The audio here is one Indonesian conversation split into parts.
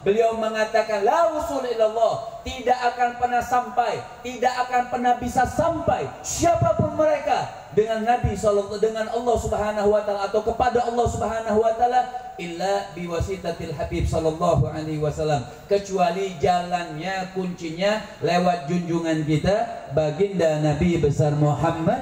Beliau mengatakan la wusul ilallah, tidak akan pernah sampai, tidak akan pernah bisa sampai siapapun mereka dengan Nabi sallallahu, dengan Allah Subhanahu wa taala atau kepada Allah Subhanahu wa taala illa biwasitatil Habib sallallahu alaihi wasallam, kecuali jalannya, kuncinya lewat junjungan kita baginda Nabi besar Muhammad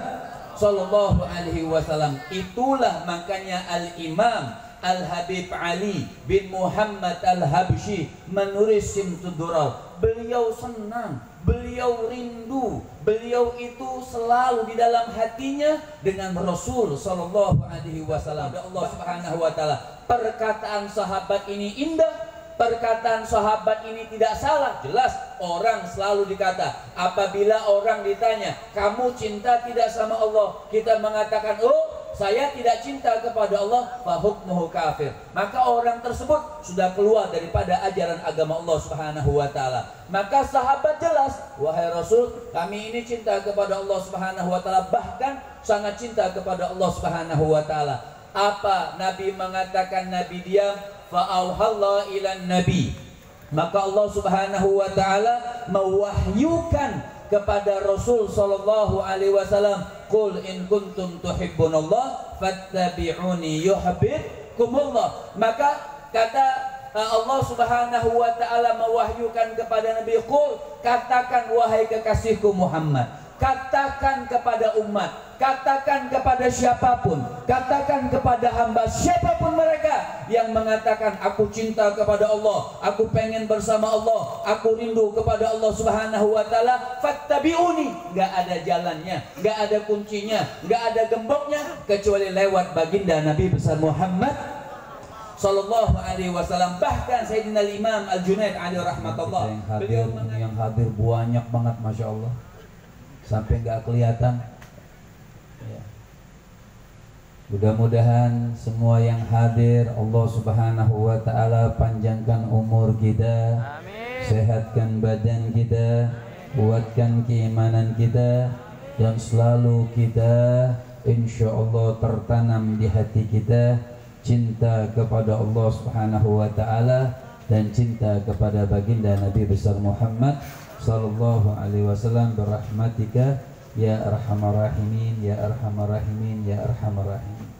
sallallahu alaihi wasallam. Itulah makanya Al-Imam Al-Habib Ali bin Muhammad Al-Habsyi menulis Simtud Durar. Beliau senang, beliau rindu, beliau itu selalu di dalam hatinya dengan Rasul sallallahu alaihi wasallam. Allah Subhanahu wa taala, perkataan sahabat ini indah, perkataan sahabat ini tidak salah. Jelas orang selalu dikata, apabila orang ditanya, kamu cinta tidak sama Allah? Kita mengatakan, oh saya tidak cinta kepada Allah, fa hukmuhu kafir. Maka orang tersebut sudah keluar daripada ajaran agama Allah Subhanahu wa taala. Maka sahabat jelas, wahai Rasul, kami ini cinta kepada Allah Subhanahu wa taala, bahkan sangat cinta kepada Allah Subhanahu wa taala. Apa Nabi mengatakan? Nabi diam, fa auhallahu ilan nabi. Maka Allah Subhanahu wa taala mewahyukan kepada Rasul sallallahu alaihi wasallam, qul in kuntum tuhibbunallah fattabi'uni yuhibbukumullah. Maka kata Allah Subhanahu wa taala mewahyukan kepada Nabi, qul, katakan wahai kekasihku Muhammad, katakan kepada umat, katakan kepada siapapun, katakan kepada hamba siapapun mereka yang mengatakan aku cinta kepada Allah, aku pengen bersama Allah, aku rindu kepada Allah Subhanahu wa taala, fattabi'uni. Enggak ada jalannya, enggak ada kuncinya, enggak ada gemboknya kecuali lewat baginda Nabi besar Muhammad sallallahu alaihi wasallam. Bahkan Sayyidina Imam Al-Junaid alaihi rahmatullah, yang hadir banyak banget, masya Allah, sampai nggak kelihatan. Ya. Mudah-mudahan semua yang hadir Allah Subhanahu wa taala panjangkan umur kita, amin, sehatkan badan kita, kuatkan keimanan kita, dan selalu kita insya Allah tertanam di hati kita cinta kepada Allah Subhanahu wa taala dan cinta kepada baginda Nabi besar Muhammad sallallahu alaihi wasallam, berahmatika ya arhamar rahimin ya arhamar rahimin ya arhamar rahimin.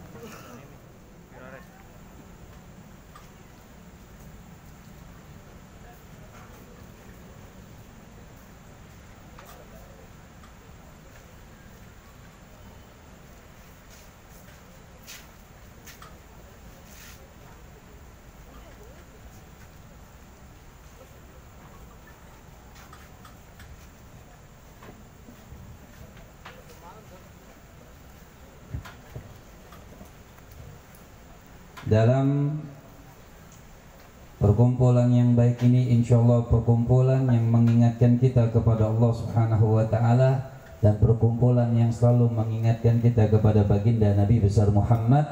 Dalam perkumpulan yang baik ini insyaallah perkumpulan yang mengingatkan kita kepada Allah Subhanahu wa taala, dan perkumpulan yang selalu mengingatkan kita kepada baginda Nabi besar Muhammad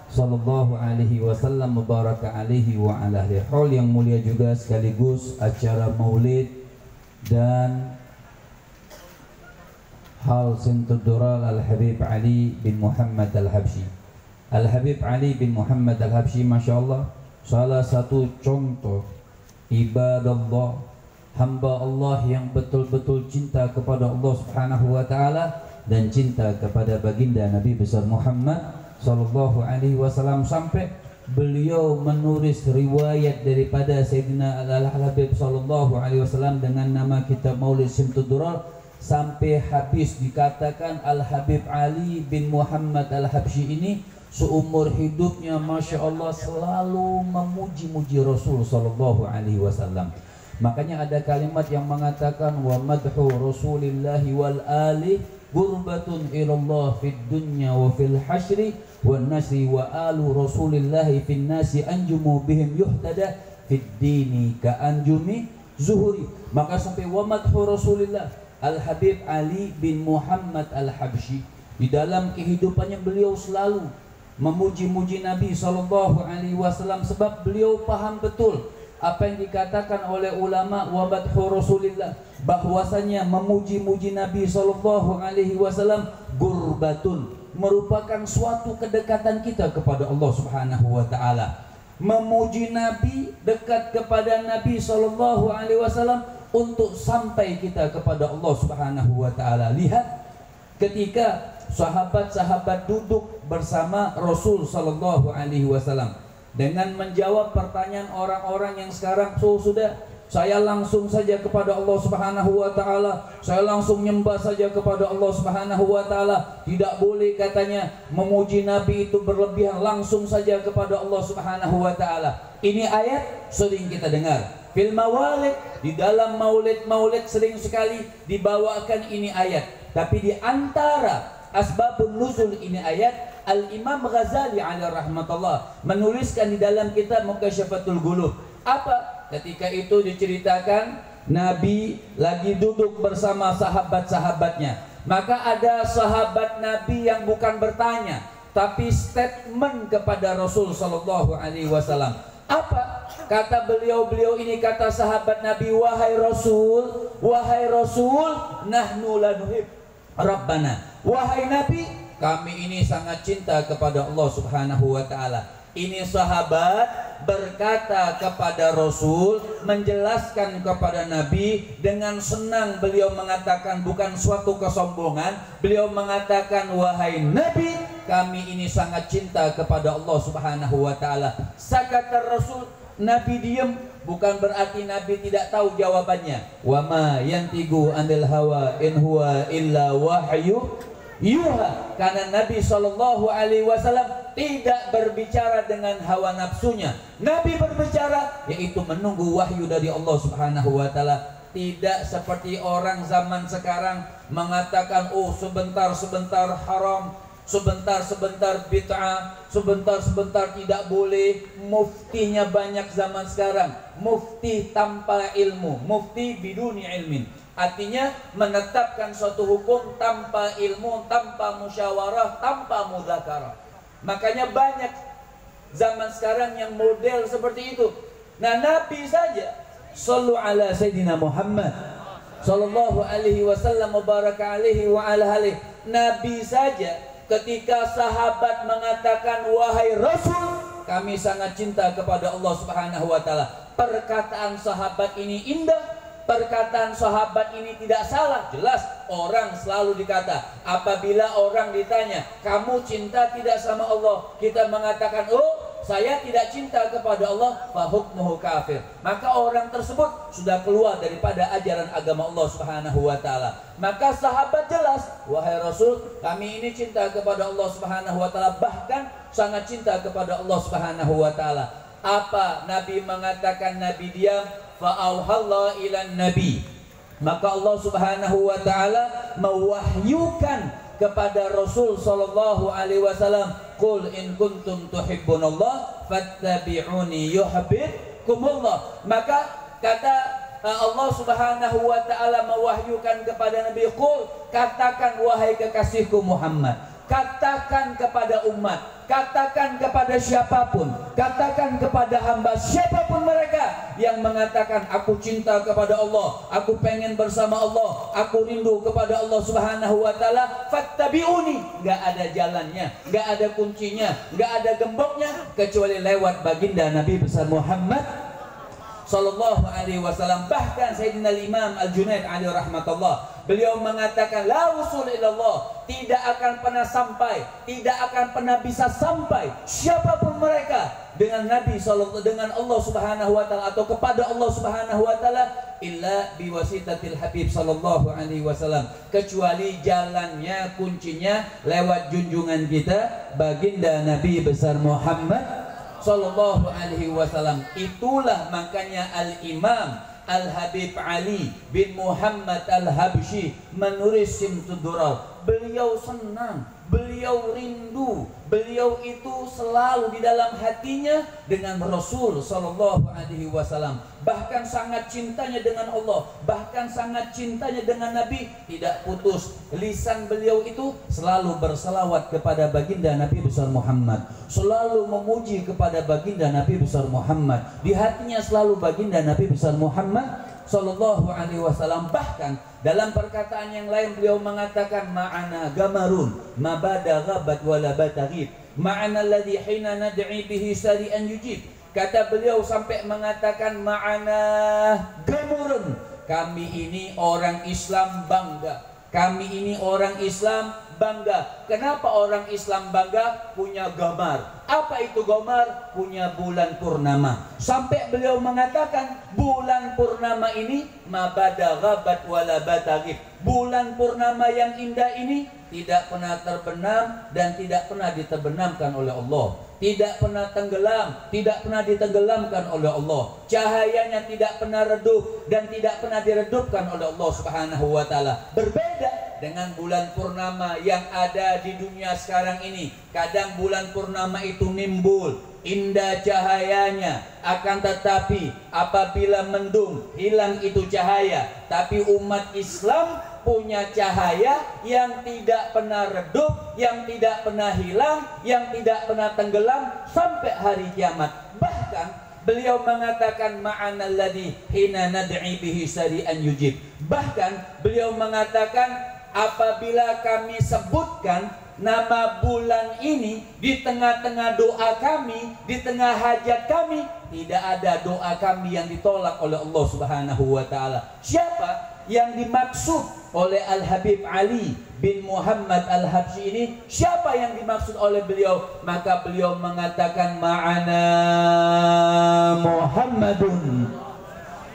sallallahu alaihi wasallam, mubaraka alaihi wa ala alihi. Hal yang mulia juga sekaligus acara maulid dan hal Simtud Durar Al-Habib Ali bin Muhammad Al-Habsyi. Al-Habib Ali bin Muhammad Al-Habsyi, masya Allah, salah satu contoh ibadallah, hamba Allah yang betul-betul cinta kepada Allah Subhanahu wa taala dan cinta kepada baginda Nabi besar Muhammad sallallahu alaihi wasallam, sampai beliau menulis riwayat daripada Sayyidina Al-Habib sallallahu alaihi wasallam dengan nama kitab Maulid Simtud Durar, sampai habis. Dikatakan Al-Habib Ali bin Muhammad Al-Habsyi ini seumur hidupnya masya Allah selalu memuji-muji Rasul sallallahu alaihi wasallam. Makanya ada kalimat yang mengatakan wa madhu Rasulillahi wal ali gurbatun ilallah fid dunya wa fil hasyri wan nasri wa alu Rasulillahi fin nasi anjumu bihim yuhtada fid dini ka anjumi zuhuri. Maka sampai wa madhu Rasulillah, Al-Habib Ali bin Muhammad Al-Habsyi di dalam kehidupannya beliau selalu memuji-muji Nabi sallallahu alaihi wasallam, sebab beliau paham betul apa yang dikatakan oleh ulama wa madhu Rasulillah, bahwasanya memuji-muji Nabi sallallahu alaihi wasallam gurbatun, merupakan suatu kedekatan kita kepada Allah Subhanahu wa taala. memuji Nabi, dekat kepada Nabi sallallahu alaihi wasallam untuk sampai kita kepada Allah Subhanahu wa taala. Lihat ketika sahabat-sahabat duduk bersama Rasul sallallahu alaihi wasallam dengan menjawab pertanyaan orang-orang yang sekarang sudah saya langsung saja kepada Allah Subhanahu wa taala, saya langsung nyembah saja kepada Allah Subhanahu wa taala. Tidak boleh katanya memuji Nabi itu berlebihan, langsung saja kepada Allah Subhanahu wa taala. Ini ayat sering kita dengar. Fil mawalid, di dalam maulid-maulid sering sekali dibawakan ini ayat. Tapi di antara asbabun nuzul ini ayat, Al-Imam Ghazali alaihi rahmatullah menuliskan di dalam kitab Mukasyafatul Ghulub. Apa? Ketika itu diceritakan Nabi lagi duduk bersama sahabat-sahabatnya. Maka ada sahabat Nabi yang bukan bertanya, tapi statement kepada Rasul sallallahu alaihi wasallam. Apa? Kata beliau ini, kata sahabat Nabi, wahai Rasul, nahnu la nuhib Rabbana. Wahai Nabi, kami ini sangat cinta kepada Allah Subhanahu wa taala. Ini sahabat berkata kepada Rasul, menjelaskan kepada Nabi dengan senang. Beliau mengatakan, bukan suatu kesombongan, beliau mengatakan, wahai Nabi, kami ini sangat cinta kepada Allah Subhanahu wa taala. Sakata Rasul, Nabi diam, bukan berarti Nabi tidak tahu jawabannya. Wa ma yantiqu anil hawa in huwa illa wahyu yuha. Karena Nabi sallallahu alaihi wasallam tidak berbicara dengan hawa nafsunya. Nabi berbicara yaitu menunggu wahyu dari Allah Subhanahu wa taala. Tidak seperti orang zaman sekarang mengatakan, oh sebentar-sebentar haram, sebentar-sebentar bid'ah, sebentar-sebentar tidak boleh. Muftinya banyak zaman sekarang, mufti tanpa ilmu, mufti biduni ilmin. Artinya menetapkan suatu hukum tanpa ilmu, tanpa musyawarah, tanpa mudzakarah. Makanya banyak zaman sekarang yang model seperti itu. Nah, Nabi saja sallu ala Sayyidina Muhammad sallallahu alaihi wasallam wa baraka alaihi wa ala alihi. Nabi saja ketika sahabat mengatakan, wahai Rasul, kami sangat cinta kepada Allah Subhanahu wa taala. Perkataan sahabat ini indah, perkataan sahabat ini tidak salah. Jelas orang selalu dikata, apabila orang ditanya, kamu cinta tidak sama Allah, kita mengatakan, oh saya tidak cinta kepada Allah, fa hukmuhu kafir. Maka orang tersebut sudah keluar daripada ajaran agama Allah Subhanahu wa taala. Maka sahabat jelas, wahai Rasul, kami ini cinta kepada Allah Subhanahu wa taala, bahkan sangat cinta kepada Allah Subhanahu wa taala. Apa Nabi mengatakan? Nabi diam. Fa'auhallah ilan nabi, maka Allah Subhanahu wa taala mewahyukan kepada Rasul sallallahu alaihi wasallam, qul in kuntum tuhibbunallah fattabi'uni yuhibbukumullah. Maka kata Allah Subhanahu wa taala mewahyukan kepada Nabi, qul, katakan wahai kekasihku Muhammad, katakan kepada umat, katakan kepada siapapun, katakan kepada hamba siapapun mereka yang mengatakan, aku cinta kepada Allah, aku pengen bersama Allah, aku rindu kepada Allah Subhanahu wa taala, fattabi'uni. Enggak ada jalannya, enggak ada kuncinya, enggak ada gemboknya kecuali lewat baginda Nabi besar Muhammad sallallahu alaihi wasallam. Bahkan Sayyidina Imam Al-Junaid alaihi rahmatullah, beliau mengatakan, la wusul ilallah, tidak akan pernah sampai, tidak akan pernah bisa sampai siapapun mereka dengan Nabi sallallahu, dengan Allah Subhanahu wa taala atau kepada Allah Subhanahu wa taala, illa biwasitatil Habib sallallahu alaihi wasallam, kecuali jalannya, kuncinya lewat junjungan kita baginda Nabi besar Muhammad sallallahu alaihi wasallam. Itulah makanya Al-Imam Al-Habib Ali bin Muhammad Al-Habsyi menulis Simtud Durar. Beliau senang, beliau rindu, beliau itu selalu di dalam hatinya dengan Rasul sallallahu alaihi wasallam. Bahkan sangat cintanya dengan Allah, bahkan sangat cintanya dengan Nabi, tidak putus. Lisan beliau itu selalu berselawat kepada baginda Nabi besar Muhammad, selalu memuji kepada baginda Nabi besar Muhammad. Di hatinya selalu baginda Nabi besar Muhammad sallallahu alaihi wasallam. Bahkan dalam perkataan yang lain beliau mengatakan, ma'ana gamarun mabada ghabat wala bataghib, ma'ana alladhi hina nad'i bihi sari'an yujib. Kata beliau sampai mengatakan ma'ana gemurun. Kami ini orang Islam bangga. Kami ini orang Islam bangga. Kenapa orang Islam bangga? Punya gambar. Apa itu gambar? Punya bulan purnama. Sampai beliau mengatakan bulan purnama ini mabada ghabat wala batagib. Bulan purnama yang indah ini tidak pernah terbenam dan tidak pernah diterbenamkan oleh Allah. Tidak pernah tenggelam, tidak pernah ditenggelamkan oleh Allah. Cahayanya tidak pernah redup dan tidak pernah diredupkan oleh Allah Subhanahu wa taala. Berbeda dengan bulan purnama yang ada di dunia sekarang ini. Kadang bulan purnama itu nimbul, indah cahayanya, akan tetapi apabila mendung hilang itu cahaya. Tapi umat Islam punya cahaya yang tidak pernah redup, yang tidak pernah hilang, yang tidak pernah tenggelam sampai hari kiamat. Bahkan beliau mengatakan ma'anal ladzi hina nad'i bihi sari'an yujib. Bahkan beliau mengatakan apabila kami sebutkan nama bulan ini di tengah-tengah doa kami, di tengah hajat kami, tidak ada doa kami yang ditolak oleh Allah Subhanahu wa taala. Siapa yang dimaksud oleh Al-Habib Ali bin Muhammad Al-Habsyi ini? Siapa yang dimaksud oleh beliau? Maka beliau mengatakan ma'ana Muhammadun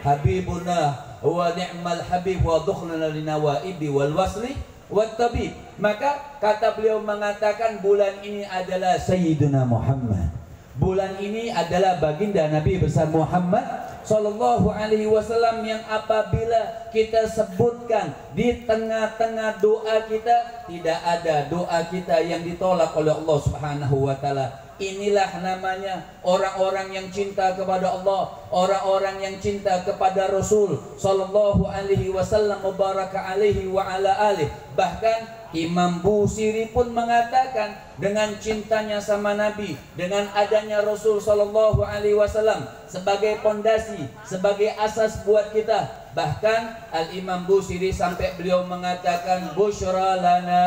habibuna wa ni'mal habib wa dhukhlana linawaibi wal wasli wat tabib. Maka kata beliau mengatakan bulan ini adalah Sayyiduna Muhammad. Bulan ini adalah baginda Nabi besar Muhammad Sallallahu Alaihi Wasallam yang apabila kita sebutkan di tengah-tengah doa kita, tidak ada doa kita yang ditolak oleh Allah Subhanahu Wa Taala. Inilah namanya orang-orang yang cinta kepada Allah, orang-orang yang cinta kepada Rasul Sallallahu Alaihi Wasallam mubaraka alaihi wa ala alih. Bahkan Imam Busiri pun mengatakan dengan cintanya sama Nabi, dengan adanya Rasul Sallallahu Alaihi Wasallam sebagai pondasi, sebagai asas buat kita. Bahkan Al-Imam Busiri sampai beliau mengatakan busyra lana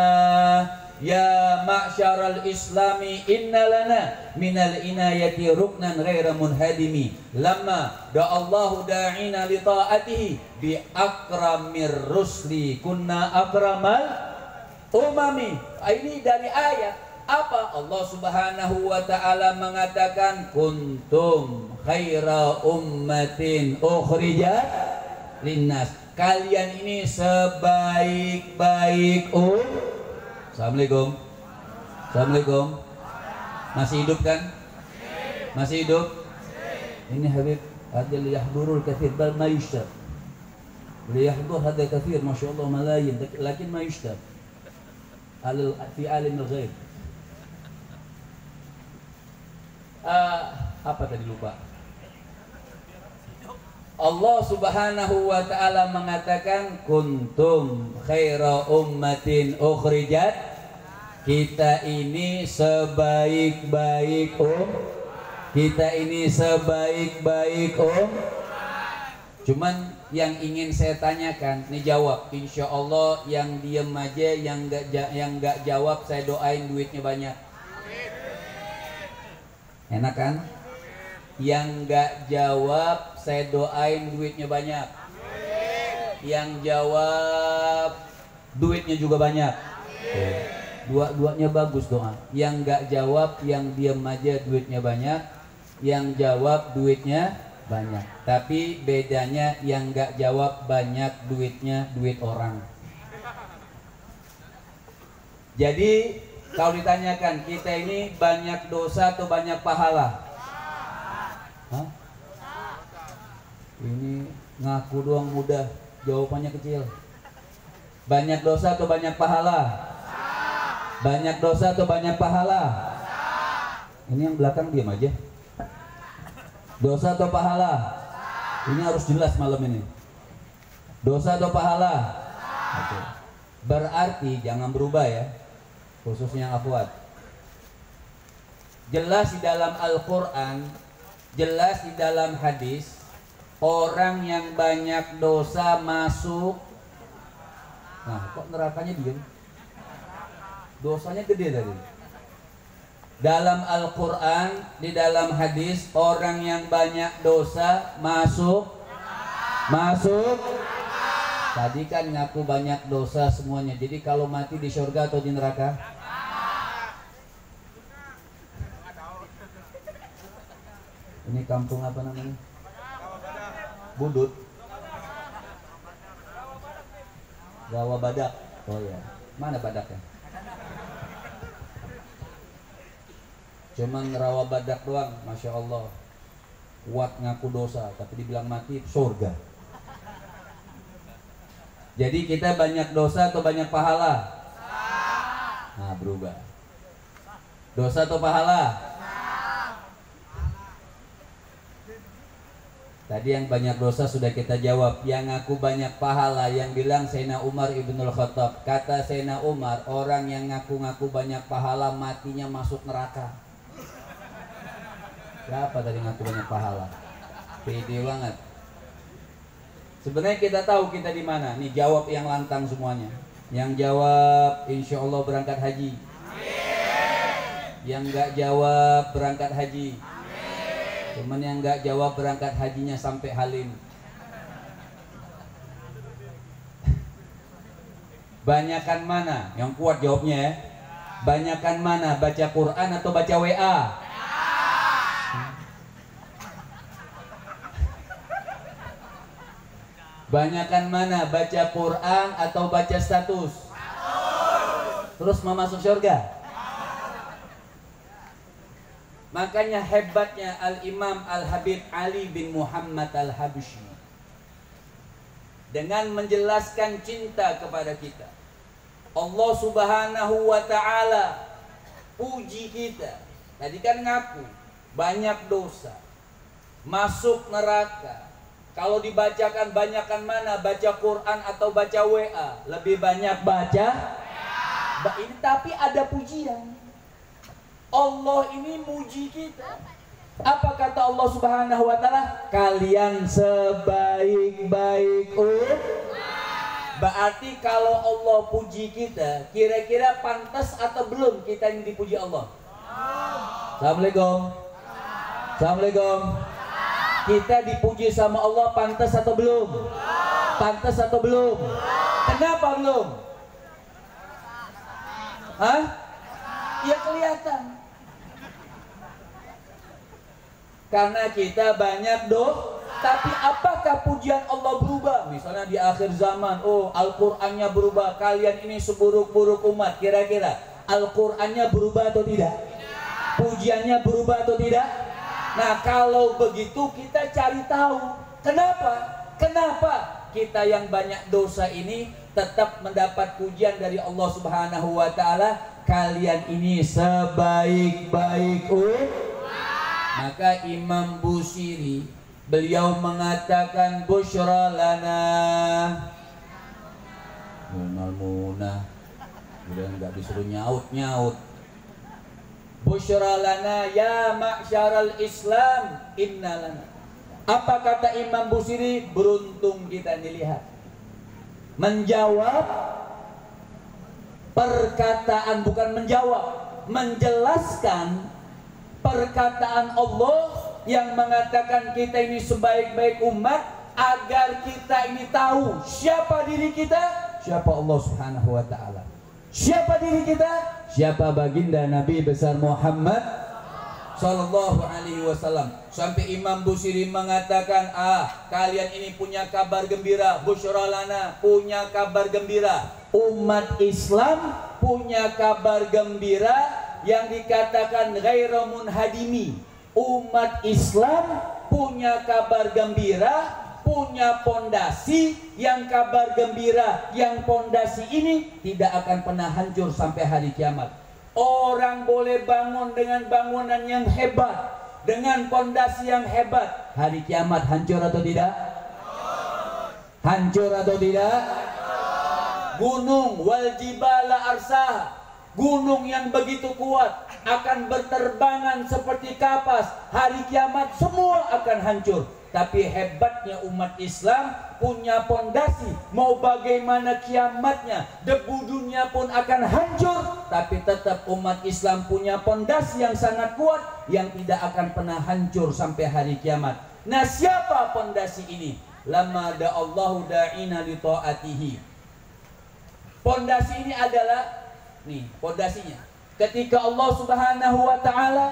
ya ma'syaral islami inna lana minal inayati ruknan ghaira munhadimi lamma da'allahu da'ina li ta'atihi bi akramir rusli kunna akramal umami. Ini dari ayat apa? Allah Subhanahu wa taala mengatakan kuntum khaira ummatin ukhrijat linnas. Kalian ini sebaik-baik Assalamualaikum. Assalamualaikum. Masih hidup kan? Masih hidup? Ini Habib ada liyahdurul kathir bal ma yushtab. Liyahdur hada kathir masyaallah malayin lakin ma yushtab. Fi alim al-ghaib. Apa tadi lupa? Allah Subhanahu wa taala mengatakan kuntum khaira ummatin ukhrijat. Kita ini sebaik-baik kita ini sebaik-baik Cuman yang ingin saya tanyakan, nih jawab. Insya Allah yang diem aja, yang nggak jawab saya doain duitnya banyak. Enak kan? Yang nggak jawab saya doain duitnya banyak. Yang jawab duitnya juga banyak. Dua-duanya bagus doa. Yang nggak jawab, yang diem aja duitnya banyak. Yang jawab duitnya banyak. Tapi bedanya yang nggak jawab banyak duitnya duit orang. Jadi kalau ditanyakan kita ini banyak dosa atau banyak pahala? Hah? Ini ngaku doang mudah, jawabannya kecil. Banyak dosa atau banyak pahala? Banyak dosa atau banyak pahala? Ini yang belakang diam aja. Dosa atau pahala? Ini harus jelas malam ini. Dosa atau pahala? Oke. Berarti jangan berubah ya, khususnya akhwat. Jelas di dalam Al-Quran, jelas di dalam hadis, orang yang banyak dosa masuk. Nah, kok nerakanya diem? Dosanya gede tadi. Dalam Al-Quran, di dalam hadis, orang yang banyak dosa masuk. Tadi kan ngaku banyak dosa semuanya. Jadi kalau mati di surga atau di neraka? Ini kampung apa namanya? Budut. Rawa Badak. Oh ya, mana badaknya? Cuman rawa badak doang, masya Allah. Kuat ngaku dosa, tapi dibilang mati surga. Jadi kita banyak dosa atau banyak pahala? Nah, berubah. Dosa atau pahala? Tadi yang banyak dosa sudah kita jawab. Yang ngaku banyak pahala, yang bilang Sayyidina Umar ibnul Khattab. Kata Sayyidina Umar, orang yang ngaku-ngaku banyak pahala matinya masuk neraka. Siapa tadi ngaku banyak pahala? Pede banget. Sebenarnya kita tahu kita di mana. Nih jawab yang lantang semuanya. Yang jawab insya Allah berangkat haji. Yang nggak jawab berangkat haji. Cuman yang nggak jawab berangkat hajinya sampai Halim. Banyakan mana? Yang kuat jawabnya ya. Banyakan mana? Baca Quran atau baca WA? Banyakan mana? Baca Quran atau baca status? Terus mau masuk surga? Makanya hebatnya Al-Imam Al-Habib Ali bin Muhammad Al-Habsyi dengan menjelaskan cinta kepada kita. Allah Subhanahu wa ta'ala puji kita. Tadi kan ngaku banyak dosa, masuk neraka. Kalau dibacakan banyakan mana? Baca Quran atau baca WA? Lebih banyak baca. Ini tapi ada pujian. Allah ini muji kita. Apa kata Allah Subhanahu wa ta'ala? Kalian sebaik-baik Berarti kalau Allah puji kita, kira-kira pantas atau belum kita yang dipuji Allah? Assalamualaikum. Assalamualaikum. Kita dipuji sama Allah pantas atau belum? Pantas atau belum? Kenapa belum? Hah? Ya kelihatan. Karena kita banyak dosa. Tapi apakah pujian Allah berubah? Misalnya di akhir zaman, oh Al-Qur'annya berubah, kalian ini seburuk-buruk umat. Kira-kira Al-Qur'annya berubah atau tidak? Pujiannya berubah atau tidak? Nah kalau begitu kita cari tahu kenapa? Kenapa kita yang banyak dosa ini tetap mendapat pujian dari Allah Subhanahu wa ta'ala? Kalian ini sebaik-baik Maka Imam Busiri beliau mengatakan busyra lana Munah udah nggak disuruh nyaut busyra lana ya ma'syaral Islam inna lana. Apa kata Imam Busiri? Beruntung kita dilihat menjawab perkataan, bukan menjawab, menjelaskan perkataan Allah yang mengatakan kita ini sebaik-baik umat, agar kita ini tahu siapa diri kita, siapa Allah Subhanahu wa ta'ala. Siapa diri kita? Siapa baginda Nabi besar Muhammad sallallahu alaihi wasallam. Sampai Imam Busiri mengatakan, kalian ini punya kabar gembira, busyra lana, punya kabar gembira. Umat Islam punya kabar gembira yang dikatakan ghairu munhadimi. Umat Islam punya kabar gembira, punya pondasi yang kabar gembira, yang pondasi ini tidak akan pernah hancur sampai hari kiamat. Orang boleh bangun dengan bangunan yang hebat, dengan pondasi yang hebat. Hari kiamat hancur atau tidak? Hancur atau tidak? Gunung wal jibala arsah, gunung yang begitu kuat akan berterbangan seperti kapas. Hari kiamat semua akan hancur. Tapi hebatnya umat Islam punya pondasi. Mau bagaimana kiamatnya, debu dunia pun akan hancur, tapi tetap umat Islam punya pondasi yang sangat kuat, yang tidak akan pernah hancur sampai hari kiamat. Nah, siapa pondasi ini? Lama da'allahu da'ina li ta'atihi. Pondasi ini adalah, nih pondasinya, ketika Allah Subhanahu wa ta'ala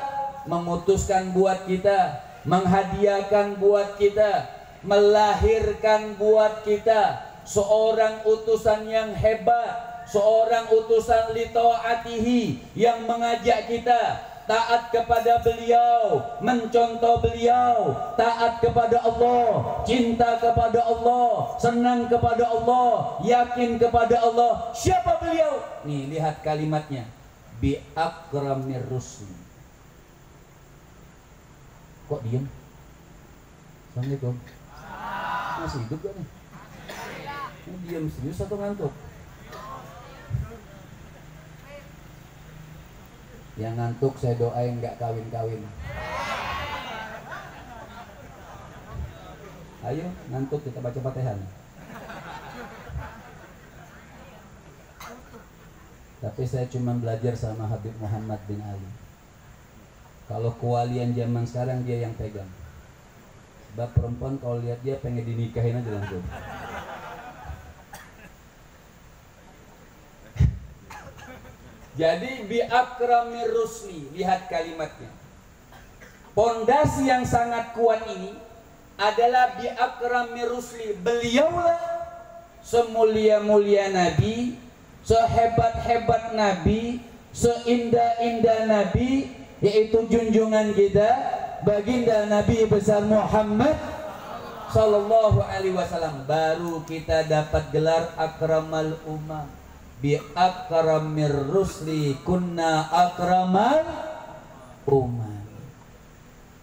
memutuskan buat kita, menghadiahkan buat kita, melahirkan buat kita seorang utusan yang hebat, seorang utusan li ta'atihi, yang mengajak kita taat kepada beliau, mencontoh beliau, taat kepada Allah, cinta kepada Allah, senang kepada Allah, yakin kepada Allah. Siapa beliau? Nih, lihat kalimatnya, bi akramir rusli. Kok diam? Assalamualaikum. Masih hidup gak nih? Ini diam serius atau ngantuk? Yang ngantuk saya doain gak kawin-kawin. Ayo ngantuk kita baca Fatihah. Tapi saya cuma belajar sama Habib Muhammad bin Ali. Kalau kewalian zaman sekarang dia yang pegang. Sebab perempuan kalau lihat dia pengen dinikahin aja langsung. Jadi bi akramir rusli, lihat kalimatnya. Pondasi yang sangat kuat ini adalah bi akramir rusli. Beliaulah semulia-mulia Nabi, sehebat-hebat Nabi, seindah-indah Nabi, yaitu junjungan kita baginda Nabi besar Muhammad sallallahu alaihi wasallam. Baru kita dapat gelar akramal ummah. Bi akramir rusli kunna akramal ummah.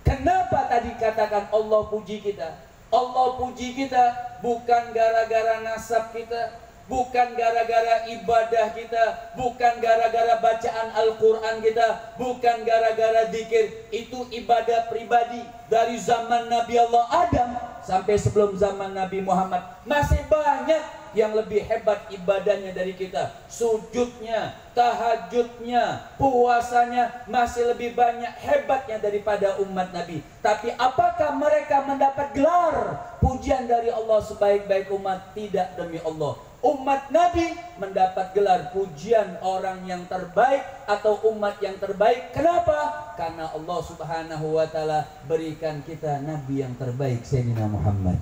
Kenapa tadi katakan Allah puji kita? Allah puji kita bukan gara-gara nasab kita, bukan gara-gara ibadah kita, bukan gara-gara bacaan Al-Quran kita, bukan gara-gara zikir. Itu ibadah pribadi dari zaman Nabi Allah Adam sampai sebelum zaman Nabi Muhammad. Masih banyak yang lebih hebat ibadahnya dari kita. Sujudnya, tahajudnya, puasanya masih lebih banyak hebatnya daripada umat Nabi. Tapi apakah mereka mendapat gelar pujian dari Allah sebaik-baik umat? Tidak, demi Allah. Umat Nabi mendapat gelar pujian orang yang terbaik atau umat yang terbaik. Kenapa? Karena Allah Subhanahu wa ta'ala berikan kita Nabi yang terbaik, Sayyidina Muhammad.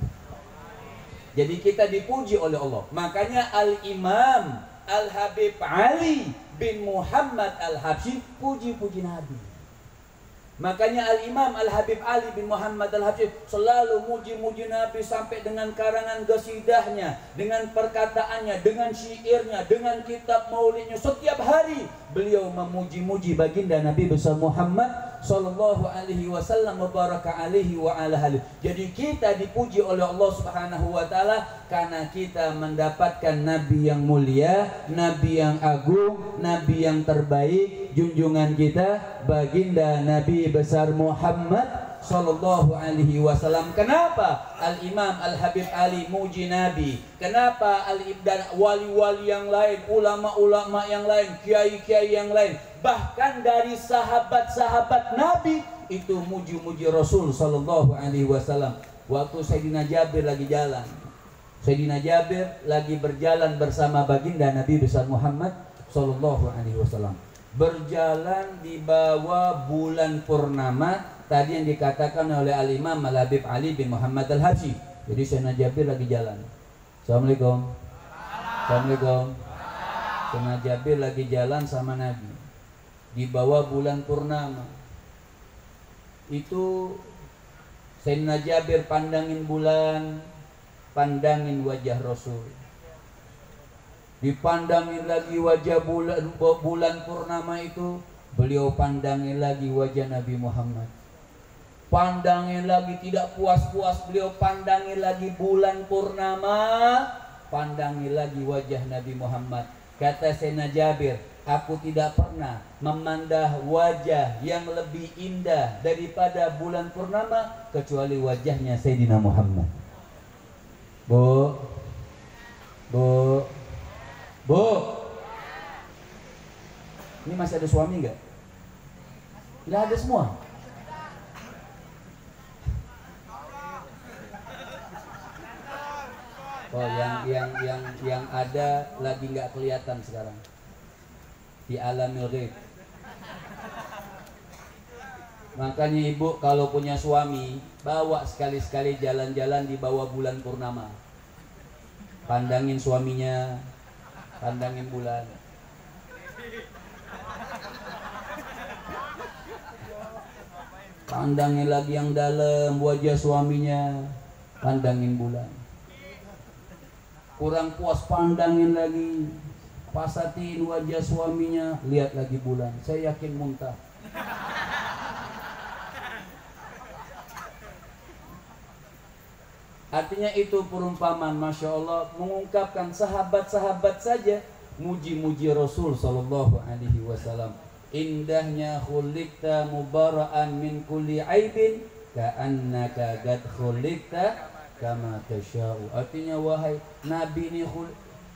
Jadi kita dipuji oleh Allah. Makanya Al-Imam Al-Habib Ali bin Muhammad Al-Habsyi puji-puji Nabi. Makanya Al-Imam Al-Habib Ali bin Muhammad Al-Habsyi selalu muji-muji Nabi sampai dengan karangan qasidahnya, dengan perkataannya, dengan syairnya, dengan kitab maulidnya. Setiap hari beliau memuji-muji baginda Nabi besar Muhammad sallallahu alaihi wasallam wa baraka alaihi wa ala alihi. Jadi kita dipuji oleh Allah Subhanahu wa taala karena kita mendapatkan nabi yang mulia, nabi yang agung, nabi yang terbaik, junjungan kita baginda Nabi besar Muhammad sallallahu alaihi wasallam. Kenapa Al-Imam Al-Habib Ali muji Nabi? Kenapa dan wali-wali yang lain, ulama-ulama yang lain, kiai-kiai yang lain, bahkan dari sahabat-sahabat Nabi itu muji-muji Rasul sallallahu alaihi wasallam. Waktu Sayyidina Jabir lagi jalan, Sayyidina Jabir lagi berjalan bersama baginda Nabi besar Muhammad sallallahu alaihi wasallam. Berjalan di bawah bulan purnama. Tadi yang dikatakan oleh Al-Imam Al-Habib Ali bin Muhammad Al-Habsyi. Jadi Sayyidina Jabir lagi jalan. Assalamualaikum. Assalamualaikum. Sayyidina Jabir lagi jalan sama Nabi di bawah bulan purnama. Itu Sayyidina Jabir pandangin bulan, pandangin wajah Rasul. Dipandangin lagi wajah bulan purnama itu, beliau pandangin lagi wajah Nabi Muhammad. Pandangin lagi, tidak puas-puas beliau pandangin lagi bulan purnama, pandangin lagi wajah Nabi Muhammad. Kata Sayyidina Jabir, Aku tidak pernah memandang wajah yang lebih indah daripada bulan purnama kecuali wajahnya Sayyidina Muhammad. Bu, bu, bu. Ini masih ada suami nggak? Nggak ada semua. Oh, yang ada lagi nggak kelihatan sekarang di alamil ghaib. Makanya ibu kalau punya suami, bawa sekali-sekali jalan-jalan di bawah bulan purnama. Pandangin suaminya, pandangin bulan. Pandangin lagi yang dalam wajah suaminya, pandangin bulan. Kurang puas, pandangin lagi, pasatin wajah suaminya, lihat lagi bulan. Saya yakin muntah. Artinya itu perumpamaan, Masya Allah, mengungkapkan sahabat-sahabat saja muji-muji Rasul Sallallahu Alaihi Wasallam. Indahnya khuliqta mubara'an min kulli aibin ka'annaka qad khuliqta kama tasya'u. Artinya wahai Nabi ini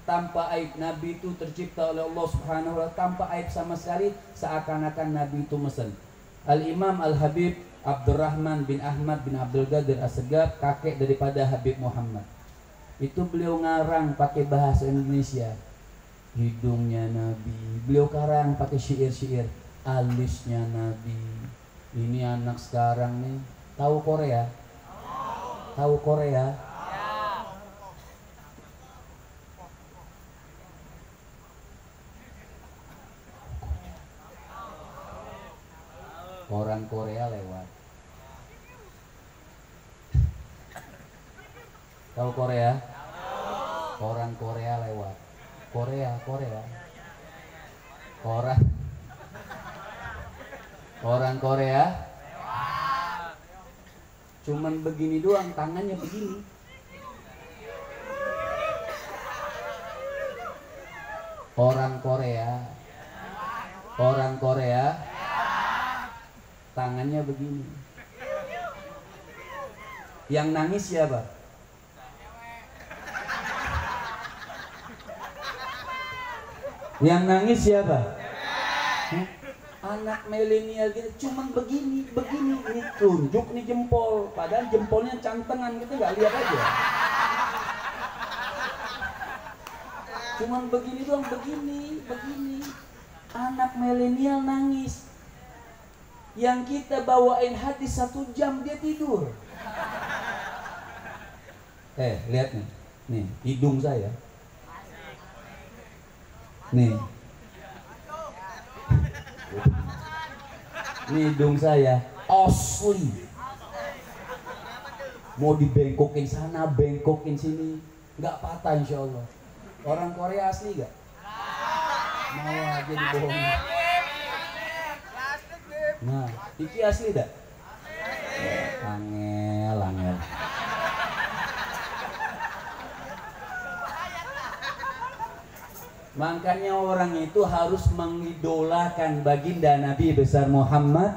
tanpa aib. Nabi itu tercipta oleh Allah Subhanahu wa taala tanpa aib sama sekali, seakan-akan Nabi itu mesen. Al-Imam Al-Habib Abdurrahman bin Ahmad bin Abdul Qadir As-Segaf, kakek daripada Habib Muhammad, itu beliau ngarang pakai bahasa Indonesia. Hidungnya Nabi, beliau karang pakai syair-syair. Alisnya Nabi. Ini anak sekarang nih tahu Korea? Tahu Korea? Orang Korea lewat. Tahu Korea? Orang Korea lewat. Korea. Orang Korea cuman begini doang, tangannya begini. Orang Korea tangannya begini. Yang nangis siapa? Yang nangis siapa? Anak milenial gitu, cuman begini, ini tunjuk nih jempol, padahal jempolnya cantengan gitu, nggak lihat aja. Cuman begini doang, begini. Anak milenial nangis. Yang kita bawain hadis 1 jam dia tidur. Lihat nih hidung saya. Nih hidung saya asli. Mau dibengkokin sana, bengkokin sini, nggak patah insya Allah. Orang Korea asli gak? Mau aja dibohongin. Nah, iki asli dah. Angel. Makanya orang itu harus mengidolakan baginda Nabi besar Muhammad.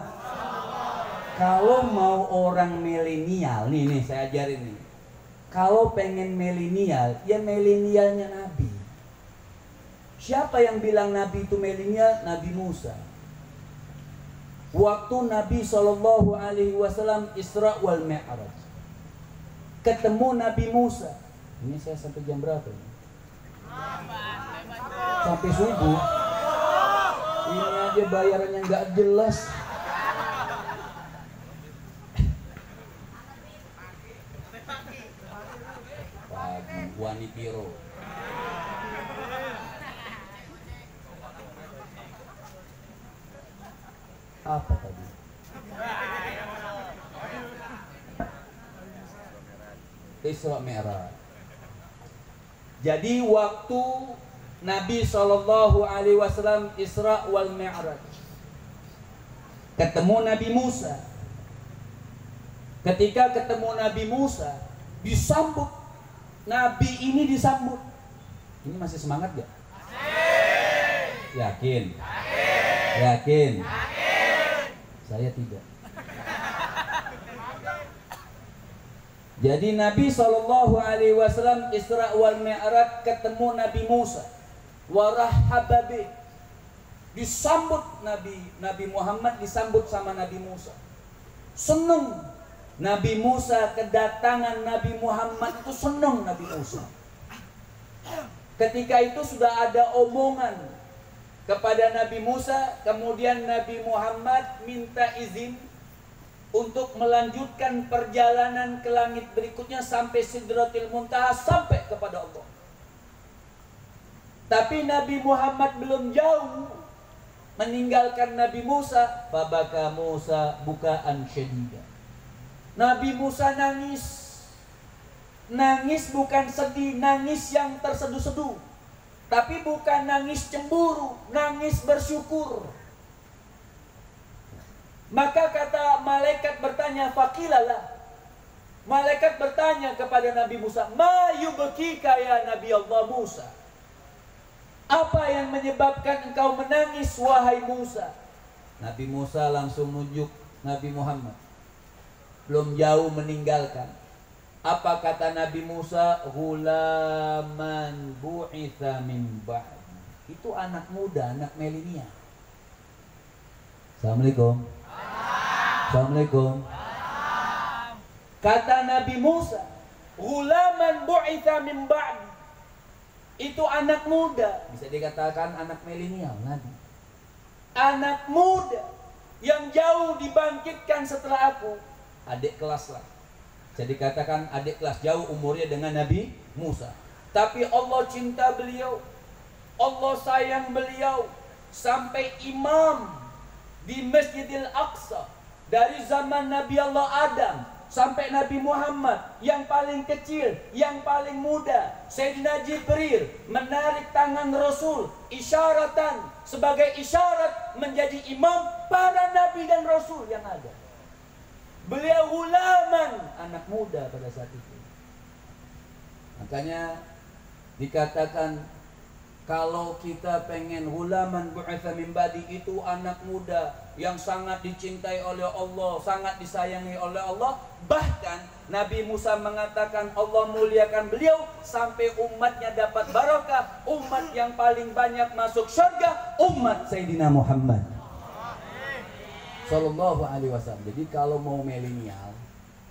Kalau mau orang milenial, nih saya ajarin nih. Kalau pengen milenial, ya milenialnya Nabi. Siapa yang bilang Nabi itu milenial? Nabi Musa. Waktu Nabi Shallallahu Alaihi Wasallam Isra wal Mi'raj, ketemu Nabi Musa. Ini saya sampai jam berapa? Sampai subuh. Ini aja bayarannya nggak jelas. Pagi wani piro. Apa tadi? Isra Mi'raj. Jadi waktu Nabi Shallallahu Alaihi Wasallam Isra wal Mi'raj, ketemu Nabi Musa. Ketika ketemu Nabi Musa, disambut. Nabi ini disambut. Ini masih semangat gak? Yakin? Yakin? Saya tidak. Jadi Nabi SAW Isra wal Mi'raj ketemu Nabi Musa. Warahaba bih. Disambut Nabi Muhammad disambut sama Nabi Musa. Senang Nabi Musa, kedatangan Nabi Muhammad itu senang Nabi Musa. Ketika itu sudah ada omongan kepada Nabi Musa, kemudian Nabi Muhammad minta izin untuk melanjutkan perjalanan ke langit berikutnya sampai Sidratil Muntaha, sampai kepada Allah. Tapi Nabi Muhammad belum jauh meninggalkan Nabi Musa, fabaka Musa bukaan syadida. Nabi Musa nangis. Nangis bukan sedih, nangis yang terseduh-seduh. Tapi bukan nangis cemburu, nangis bersyukur. Maka kata malaikat bertanya, fakilalah. Malaikat bertanya kepada Nabi Musa, ma yubkika ya Nabi Allah Musa. Apa yang menyebabkan engkau menangis wahai Musa? Nabi Musa langsung nunjuk Nabi Muhammad. Belum jauh meninggalkan. Apa kata Nabi Musa? Ghulaman bu'itha min ba'd. Itu anak muda, anak milenial. Assalamualaikum. Assalamualaikum. Kata Nabi Musa, ghulaman bu'itha min ba'd. Itu anak muda, bisa dikatakan anak milenial Nabi. Anak muda yang jauh dibangkitkan setelah aku. Adik kelas lah. Jadi katakan adik kelas, jauh umurnya dengan Nabi Musa. Tapi Allah cinta beliau, Allah sayang beliau, sampai imam di Masjidil Aqsa dari zaman Nabi Allah Adam sampai Nabi Muhammad, yang paling kecil, yang paling muda, Sayyidina Jibril menarik tangan Rasul isyaratan, sebagai isyarat menjadi imam para Nabi dan Rasul yang ada. Beliau ulaman, anak muda pada saat itu. Makanya dikatakan kalau kita pengen ulaman bu'itha min ba'di, itu anak muda yang sangat dicintai oleh Allah, sangat disayangi oleh Allah. Bahkan Nabi Musa mengatakan Allah muliakan beliau sampai umatnya dapat barakah. Umat yang paling banyak masuk surga, umat Sayyidina Muhammad Sallallahu alaihi wasallam. Jadi kalau mau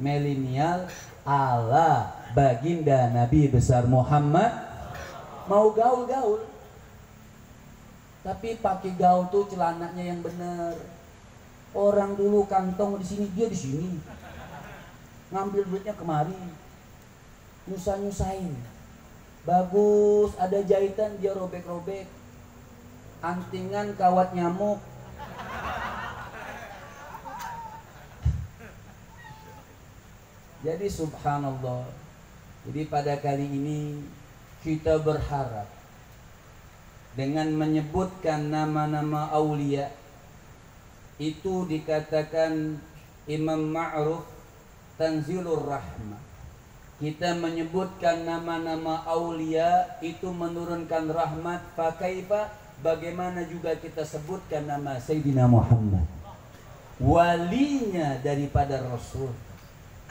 milenial ala baginda Nabi besar Muhammad, mau gaul-gaul, tapi pakai gaul tuh celananya yang benar. Orang dulu kantong di sini, dia di sini, ngambil duitnya kemari, nyusahin. Bagus, ada jahitan dia robek-robek, antingan kawat nyamuk. Jadi subhanallah. Jadi pada kali ini kita berharap dengan menyebutkan nama-nama aulia itu dikatakan Imam Ma'ruf Tanzilur Rahmah. Kita menyebutkan nama-nama aulia itu menurunkan rahmat. Fakaifa, bagaimana juga kita sebutkan nama Sayyidina Muhammad, walinya daripada Rasul,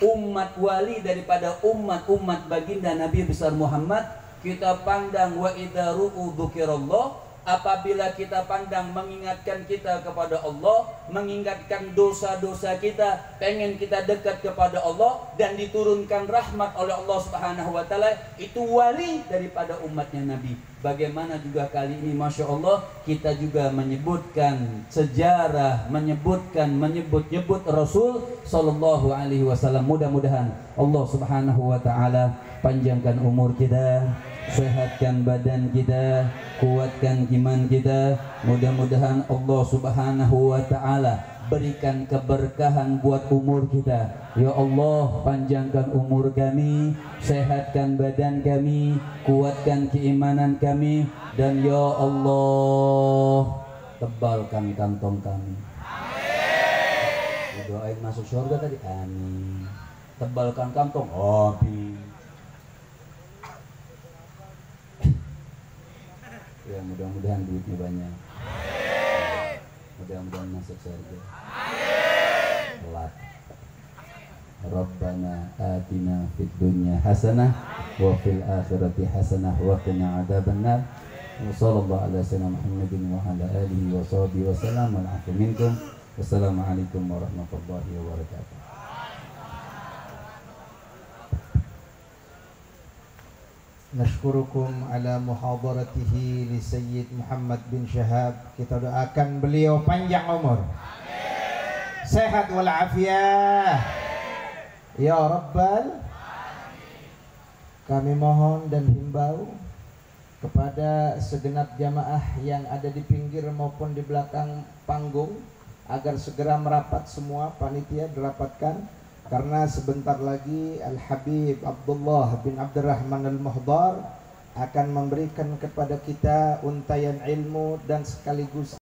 umat wali daripada umat baginda Nabi besar Muhammad. Kita pandang wa idza ru'u dzikirallah, apabila kita pandang mengingatkan kita kepada Allah, mengingatkan dosa-dosa kita, pengen kita dekat kepada Allah dan diturunkan rahmat oleh Allah Subhanahu wa taala, itu wali daripada umatnya Nabi. Bagaimana juga kali ini Masya Allah kita juga menyebutkan sejarah, menyebut Rasul Sallallahu alaihi wasallam. Mudah-mudahan Allah Subhanahu wa taala panjangkan umur kita, sehatkan badan kita, kuatkan iman kita. Mudah-mudahan Allah Subhanahu wa taala berikan keberkahan buat umur kita. Ya Allah, panjangkan umur kami, sehatkan badan kami, kuatkan keimanan kami, dan ya Allah, tebalkan kantong kami. Amin. Doain masuk surga tadi, amin. Tebalkan kantong, amin. Ya mudah-mudahan duitnya banyak. Mudah-mudahan masuk surga. Telat. Rabbana atina fid dunya hasanah wa fil akhirati hasanah wa qina adzabannar. Wa sallallahu ala sayyidina Muhammadin wa ala alihi wa sahbihi wa sallam. Al-'afwu minkum. Wassalamualaikum warahmatullahi wabarakatuh. Nashkurukum ala muhadaratihi li Sayyid Muhammad bin Syahab. Kita doakan beliau panjang umur, sehat walafiat ya Rabbal. Kami mohon dan himbau kepada segenap jamaah yang ada di pinggir maupun di belakang panggung agar segera merapat, semua panitia dirapatkan, karena sebentar lagi Al-Habib Abdullah bin Abdurrahman Al-Muhdar akan memberikan kepada kita untayan ilmu dan sekaligus